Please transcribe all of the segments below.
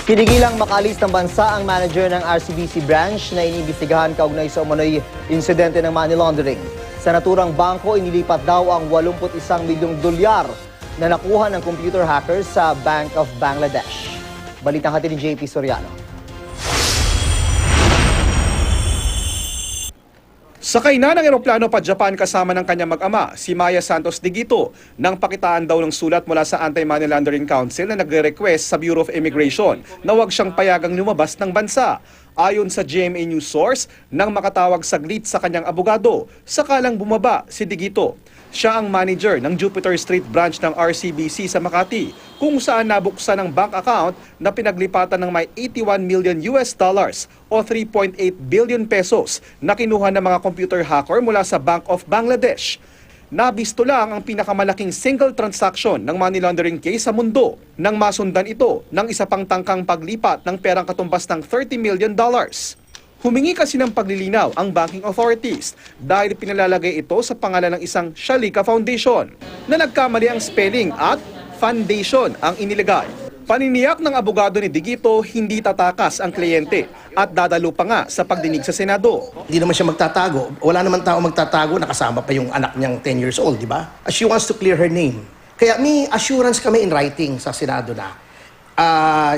Pinigilang makaalis ng bansa ang manager ng RCBC branch na iniimbestigahan kaugnay sa umano'y insidente ng money laundering. Sa naturang bangko, inilipat daw ang 81 milyong dolyar na nakuha ng computer hackers sa Bank of Bangladesh. Balitang hatid ni JP Soriano. Sakay na ng eroplano pa Japan kasama ng kanyang mag-ama, si Maya Santos Digito, nang pakitaan daw ng sulat mula sa Anti-Money Laundering Council na nagre-request sa Bureau of Immigration na huwag siyang payagang lumabas ng bansa. Ayon sa GMA News source, nang makatawag saglit sa kanyang abogado, sakalang bumaba si Digito. Siya ang manager ng Jupiter Street branch ng RCBC sa Makati, kung saan nabuksan ang bank account na pinaglipatan ng may 81 million US dollars o 3.8 billion pesos na kinuha ng mga computer hacker mula sa Bank of Bangladesh. Nabisto lang ang pinakamalaking single transaction ng money laundering case sa mundo nang masundan ito ng isa pang tangkang paglipat ng perang katumbas ng $30 million. Humingi kasi ng paglilinaw ang banking authorities dahil pinalalagay ito sa pangalan ng isang Shalika Foundation na nagkamali ang spelling at foundation ang inilagay. Paniniyak ng abogado ni Digito, hindi tatakas ang kliyente at dadalo pa nga sa pagdinig sa Senado. Hindi naman siya magtatago. Wala naman tao magtatago, nakasama pa yung anak niyang 10 years old, di ba? She wants to clear her name. Kaya may assurance kami in writing sa Senado na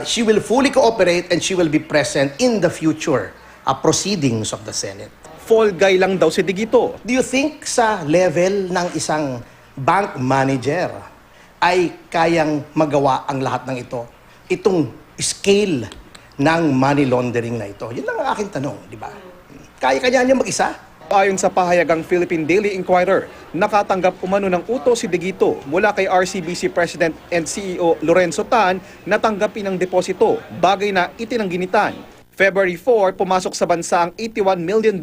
she will fully cooperate and she will be present in the future proceedings of the Senate. Fall guy lang daw si Digito. Do you think sa level ng isang bank manager ay kayang magawa ang lahat ng ito? Itong scale ng money laundering na ito. Yun lang ang aking tanong, di ba? Kaya niya mag-isa? Ayon sa pahayagang Philippine Daily Inquirer, nakatanggap umano ng utos si Digito mula kay RCBC President and CEO Lorenzo Tan na tanggapin ang deposito, bagay na itinangginitan. February 4, pumasok sa bansa ang $81 million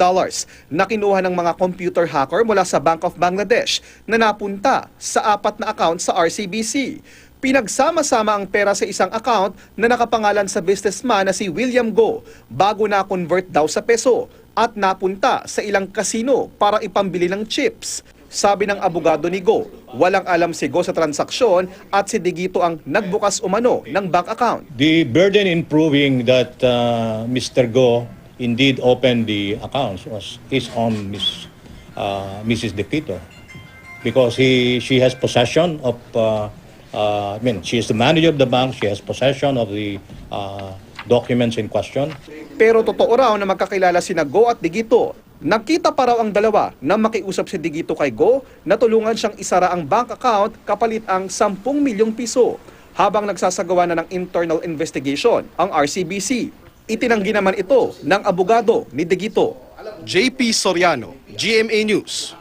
na kinuha ng mga computer hacker mula sa Bank of Bangladesh na napunta sa 4 na account sa RCBC. Pinagsama-sama ang pera sa isang account na nakapangalan sa businessman na si William Go bago na-convert daw sa peso at napunta sa ilang kasino para ipambili ng chips. Sabi ng abogado ni Go, walang alam si Go sa transaksyon at si Digito ang nagbukas umano ng bank account. The burden in proving that Mr. Go indeed opened the accounts is on Mrs. Digito because she has possession of she is the manager of the bank, she has possession of the documents in question. Pero totoo raw na magkakilala sina Go at Digito. Nakita pa raw ang dalawa na makiusap si Digito kay Go na tulungan siyang isara ang bank account kapalit ang 10 milyong piso habang nagsasagawa na ng internal investigation ang RCBC. Itinanggi naman ito ng abogado ni Digito. JP Soriano, GMA News.